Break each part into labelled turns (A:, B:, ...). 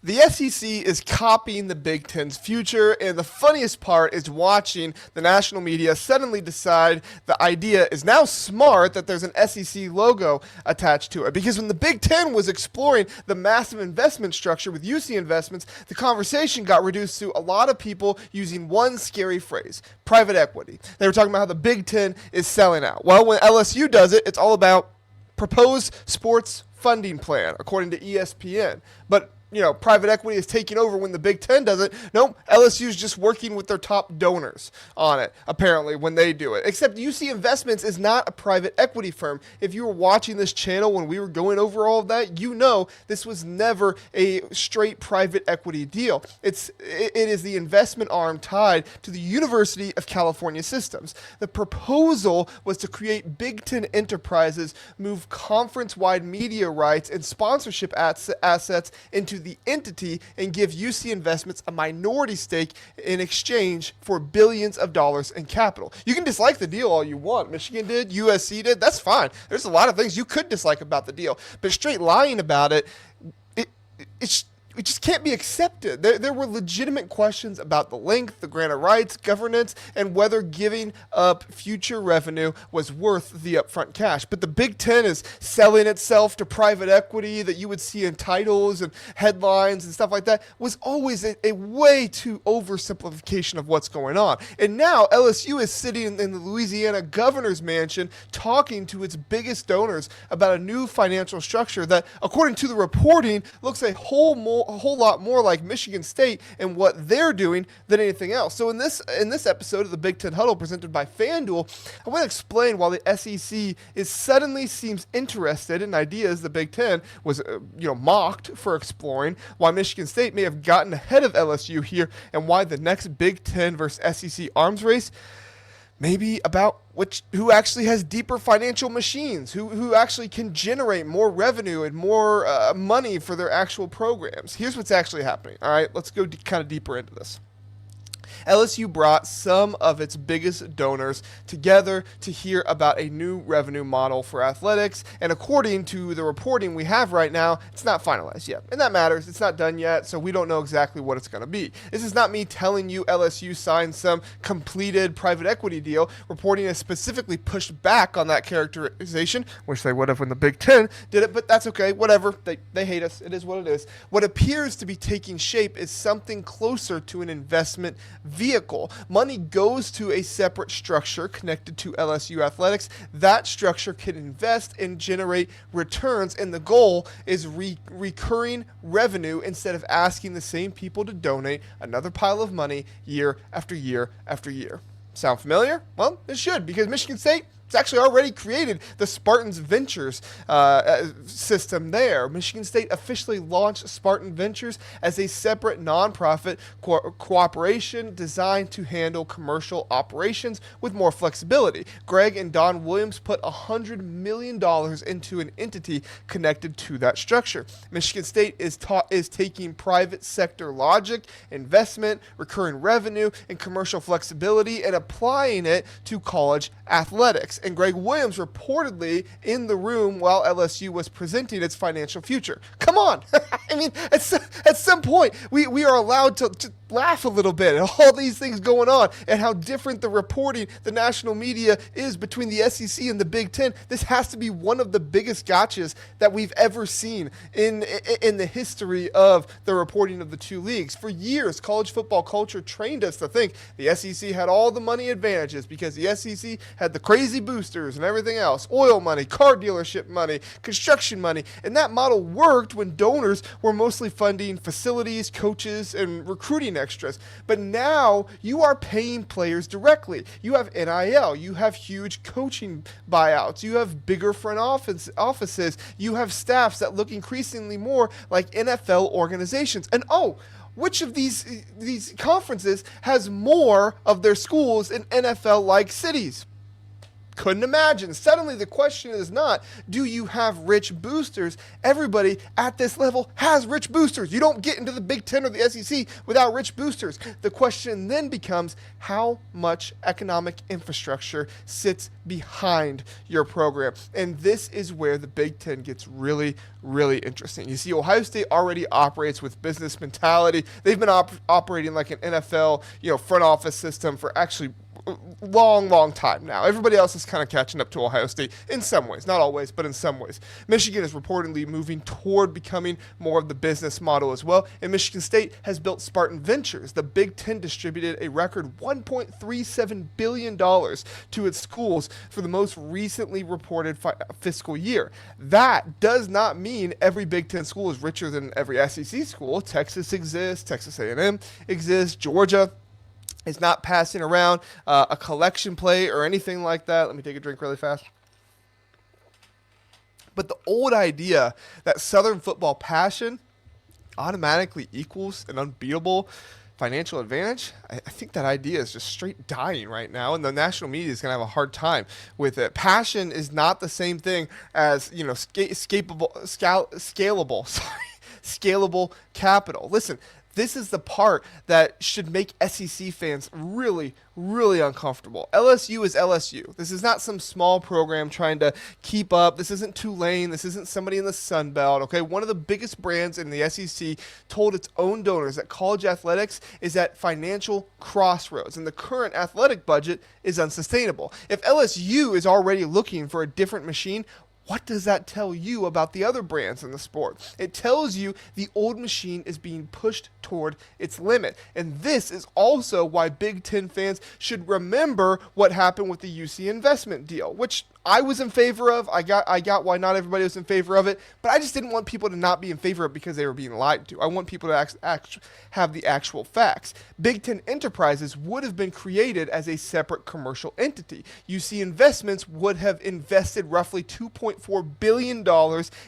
A: The SEC is copying the Big Ten's future, and the funniest part is watching the national media suddenly decide the idea is now smart that there's an SEC logo attached to it. Because when the Big Ten was exploring the massive investment structure with UC Investments, the conversation got reduced to a lot of people using one scary phrase: private equity. They were talking about how the Big Ten is selling out. Well, when LSU does it, it's all about proposed sports funding plan, according to ESPN. But private equity is taking over when the Big Ten does it. No, LSU is just working with their top donors on it, apparently, when they do it. Except UC Investments is not a private equity firm. If you were watching this channel when we were going over all of that, this was never a straight private equity deal. It is the investment arm tied to the University of California Systems. The proposal was to create Big Ten enterprises, move conference-wide media rights and sponsorship assets into the entity, and give UC Investments a minority stake in exchange for billions of dollars in capital. You can dislike the deal all you want. Michigan did, USC did. That's fine. There's a lot of things you could dislike about the deal, but straight lying about it just can't be accepted. There were legitimate questions about the length, the grant of rights, governance, and whether giving up future revenue was worth the upfront cash. But the Big Ten is selling itself to private equity that you would see in titles and headlines and stuff like that was always a way too oversimplification of what's going on. And now LSU is sitting in the Louisiana governor's mansion talking to its biggest donors about a new financial structure that, according to the reporting, looks a whole lot more like Michigan State and what they're doing than anything else. So in this episode of the Big Ten Huddle presented by FanDuel, I want to explain why the SEC suddenly seems interested in ideas the Big Ten was mocked for exploring, why Michigan State may have gotten ahead of LSU here, and why the next Big Ten versus SEC arms race may be about who actually has deeper financial machines, who actually can generate more revenue and more money for their actual programs. Here's what's actually happening. All right, let's go kind of deeper into this. LSU brought some of its biggest donors together to hear about a new revenue model for athletics, and according to the reporting we have right now, it's not finalized yet. And that matters. It's not done yet, so we don't know exactly what it's going to be. This is not me telling you LSU signed some completed private equity deal. Reporting has specifically pushed back on that characterization, which they would have when the Big Ten did it, but that's okay. Whatever. They hate us. It is what it is. What appears to be taking shape is something closer to an investment vehicle. Money goes to a separate structure connected to LSU athletics. That structure can invest and generate returns, and the goal is recurring revenue instead of asking the same people to donate another pile of money year after year after year. Sound familiar? Well, it should, because Michigan State it's actually already created the Spartan Ventures system there. Michigan State officially launched Spartan Ventures as a separate nonprofit cooperation designed to handle commercial operations with more flexibility. Greg and Don Williams put $100 million into an entity connected to that structure. Michigan State is taking private sector logic, investment, recurring revenue, and commercial flexibility and applying it to college athletics. And Greg Williams reportedly in the room while LSU was presenting its financial future. Come on. I mean, at some point, we are allowed to laugh a little bit at all these things going on and how different the reporting, the national media is between the SEC and the Big Ten. This has to be one of the biggest gotchas that we've ever seen in the history of the reporting of the two leagues. For years, college football culture trained us to think the SEC had all the money advantages because the SEC had the crazy boosters and everything else, oil money, car dealership money, construction money, and that model worked when donors were mostly funding facilities, coaches, and recruiting extras. But now you are paying players directly. You have NIL, you have huge coaching buyouts, you have bigger front offices, you have staffs that look increasingly more like NFL organizations. And which of these conferences has more of their schools in NFL-like cities? Couldn't imagine. Suddenly, the question is not, do you have rich boosters? Everybody at this level has rich boosters. You don't get into the Big Ten or the SEC without rich boosters. The question then becomes, how much economic infrastructure sits behind your program? And this is where the Big Ten gets really, really interesting. You see, Ohio State already operates with business mentality. They've been operating like an NFL, front office system for actually long time now. Everybody else is kind of catching up to Ohio State in some ways, not always, but in some ways. Michigan is reportedly moving toward becoming more of the business model as well, and Michigan State has built Spartan Ventures. The Big Ten distributed a record $1.37 billion to its schools for the most recently reported fiscal year. That does not mean every Big Ten school is richer than every SEC school. Texas exists, Texas A&M exists, Georgia is not passing around a collection plate or anything like that. Let me take a drink really fast. But the old idea that Southern football passion automatically equals an unbeatable financial advantage, I think that idea is just straight dying right now, and the national media is going to have a hard time with it. Passion is not the same thing as, scalable capital. Listen, this is the part that should make SEC fans really, really uncomfortable. LSU is LSU. This is not some small program trying to keep up. This isn't Tulane. This isn't somebody in the Sun Belt, okay? One of the biggest brands in the SEC told its own donors that college athletics is at financial crossroads, and the current athletic budget is unsustainable. If LSU is already looking for a different machine, what does that tell you about the other brands in the sport? It tells you the old machine is being pushed toward its limit. And this is also why Big Ten fans should remember what happened with the UC investment deal, which I was in favor of. I got why not everybody was in favor of it, but I just didn't want people to not be in favor of it because they were being lied to. I want people to have the actual facts. Big Ten Enterprises would have been created as a separate commercial entity. UC Investments would have invested roughly $2.4 billion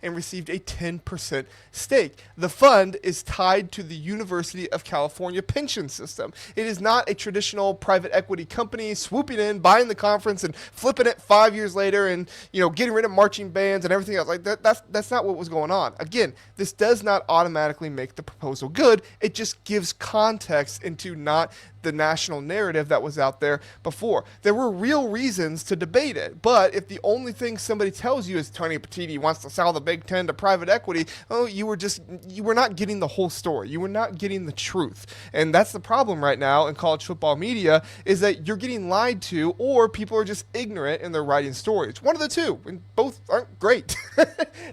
A: and received a 10% stake. The fund is tied to the University of California pension system. It is not a traditional private equity company swooping in, buying the conference, and flipping it 5 years later and getting rid of marching bands and everything else. Like that's not what was going on. Again, this does not automatically make the proposal good. It just gives context into not the national narrative that was out there before. There were real reasons to debate it, but if the only thing somebody tells you is Tony Petitti wants to sell the Big Ten to private equity, you were not getting the whole story. You were not getting the truth. And that's the problem right now in college football media, is that you're getting lied to, or people are just ignorant and they're writing stories. One of the two, and both aren't great.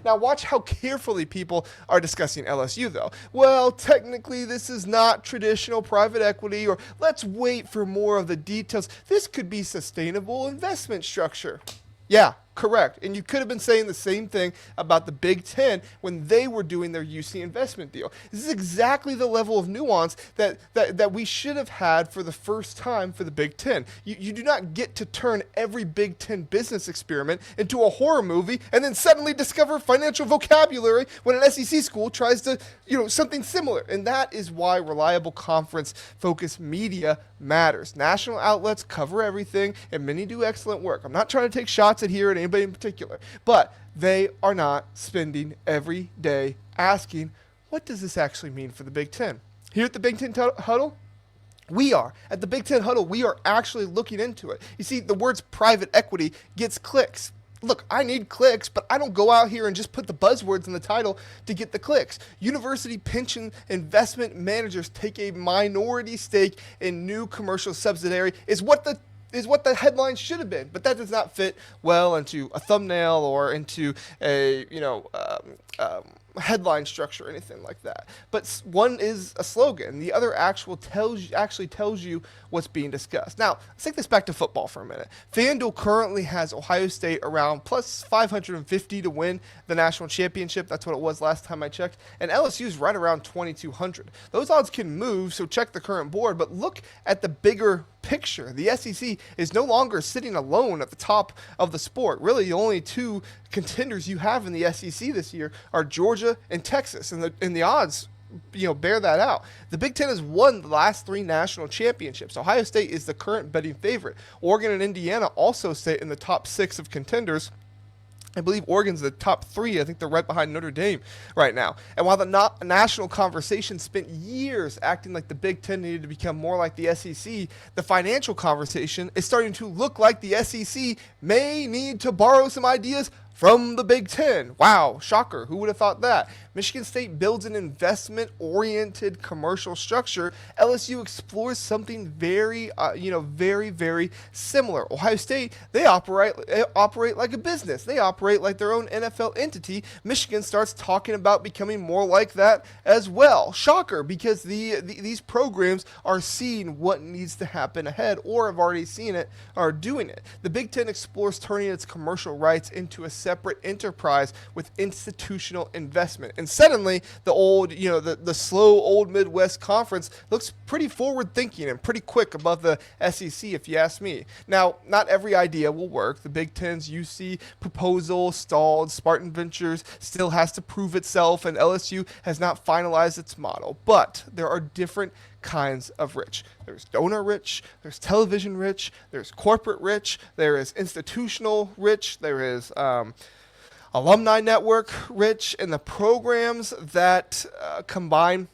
A: Now watch how carefully people are discussing LSU though. Well, technically this is not traditional private equity, or let's wait for more of the details. This could be sustainable investment structure. Yeah, correct. And you could have been saying the same thing about the Big Ten when they were doing their UC investment deal. This is exactly the level of nuance that we should have had for the first time for the Big Ten. You do not get to turn every Big Ten business experiment into a horror movie and then suddenly discover financial vocabulary when an SEC school tries to, something similar. And that is why reliable conference-focused media matters. National outlets cover everything, and many do excellent work. I'm not trying to take shots at here at anybody in particular, but they are not spending every day asking, what does this actually mean for the Big Ten? Here at the Big Ten Huddle, we are. At the Big Ten Huddle, we are actually looking into it. You see, the words private equity gets clicks. Look, I need clicks, but I don't go out here and just put the buzzwords in the title to get the clicks. University pension investment managers take a minority stake in new commercial subsidiary is what the headline should have been, but that does not fit well into a thumbnail or into a headline structure or anything like that. But one is a slogan, the other actually tells you what's being discussed. Now, let's take this back to football for a minute. FanDuel currently has Ohio State around plus 550 to win the national championship. That's what it was last time I checked. And LSU is right around 2,200. Those odds can move, so check the current board, but look at the bigger picture. The SEC is no longer sitting alone at the top of the sport. Really, the only two contenders you have in the SEC this year are Georgia and Texas, and the odds bear that out. The Big Ten has won the last 3 national championships. Ohio State is the current betting favorite. Oregon and Indiana also sit in the top 6 of contenders. I believe Oregon's the top 3. I think they're right behind Notre Dame right now. And while the national conversation spent years acting like the Big Ten needed to become more like the SEC, the financial conversation is starting to look like the SEC may need to borrow some ideas from the Big Ten. Wow, shocker. Who would have thought that? Michigan State builds an investment-oriented commercial structure. LSU explores something very similar. Ohio State, they operate like a business. They operate like their own NFL entity. Michigan starts talking about becoming more like that as well. Shocker, because these programs are seeing what needs to happen ahead, or have already seen it, are doing it. The Big Ten explores turning its commercial rights into a separate enterprise with institutional investment. And suddenly, the slow old Midwest Conference looks pretty forward-thinking and pretty quick above the SEC, if you ask me. Now, not every idea will work. The Big Ten's UC proposal stalled. Spartan Ventures still has to prove itself, and LSU has not finalized its model. But there are different kinds of rich. There's donor rich, there's television rich, there's corporate rich, there is institutional rich, there is alumni network rich, and the programs that combine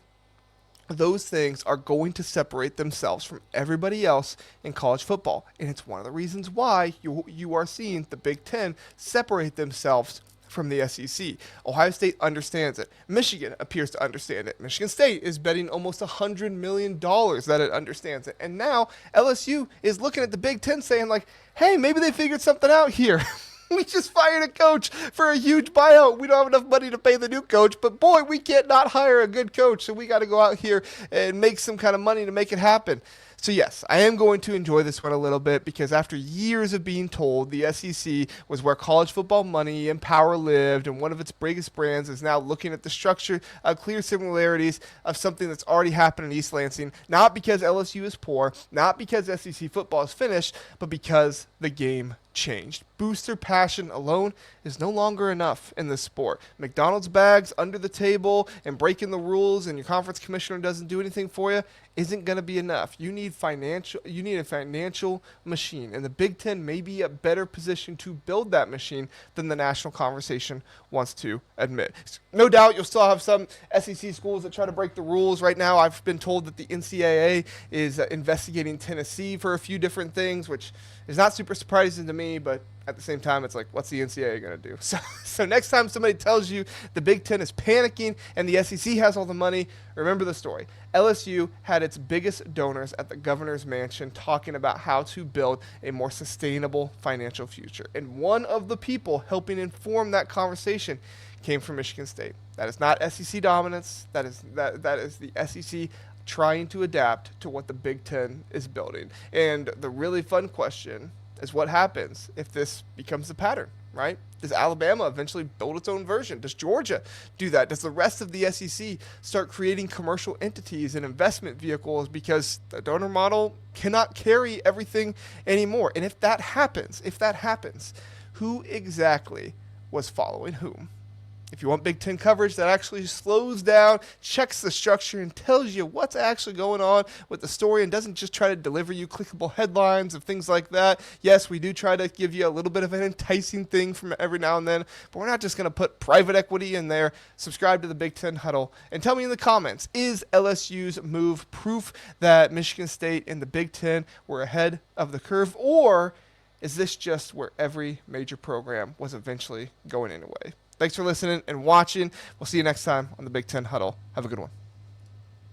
A: those things are going to separate themselves from everybody else in college football. And it's one of the reasons why you are seeing the Big Ten separate themselves from the SEC. Ohio State understands it. Michigan appears to understand it. Michigan State is betting almost $100 million that it understands it. And now LSU is looking at the Big Ten saying like, hey, maybe they figured something out here. We just fired a coach for a huge buyout. We don't have enough money to pay the new coach, but boy, we can't not hire a good coach, so we got to go out here and make some kind of money to make it happen. So yes, I am going to enjoy this one a little bit, because after years of being told the SEC was where college football money and power lived, and one of its biggest brands is now looking at the structure of clear similarities of something that's already happened in East Lansing, not because LSU is poor, not because SEC football is finished, but because the game changed. Booster passion alone is no longer enough in this sport. McDonald's bags under the table and breaking the rules, and your conference commissioner doesn't do anything for you, isn't going to be enough. You need a financial machine, and the Big Ten may be a better position to build that machine than the national conversation wants to admit. No doubt you'll still have some SEC schools that try to break the rules. Right now, I've been told that the NCAA is investigating Tennessee for a few different things, which is not super surprising to me, but at the same time, it's like, what's the NCAA going to do? So next time somebody tells you the Big Ten is panicking and the SEC has all the money, remember the story. LSU had its biggest donors at the governor's mansion talking about how to build a more sustainable financial future. And one of the people helping inform that conversation came from Michigan State. That is not SEC dominance. That is the SEC trying to adapt to what the Big Ten is building. And the really fun question is, what happens if this becomes the pattern, right? Does Alabama eventually build its own version? Does Georgia do that? Does the rest of the SEC start creating commercial entities and investment vehicles because the donor model cannot carry everything anymore? And if that happens, who exactly was following whom? If you want Big Ten coverage that actually slows down, checks the structure, and tells you what's actually going on with the story, and doesn't just try to deliver you clickable headlines of things like that. Yes, we do try to give you a little bit of an enticing thing from every now and then, but we're not just going to put private equity in there. Subscribe to the Big Ten Huddle and tell me in the comments, is LSU's move proof that Michigan State and the Big Ten were ahead of the curve, or is this just where every major program was eventually going anyway? Thanks for listening and watching. We'll see you next time on the Big Ten Huddle. Have a good one.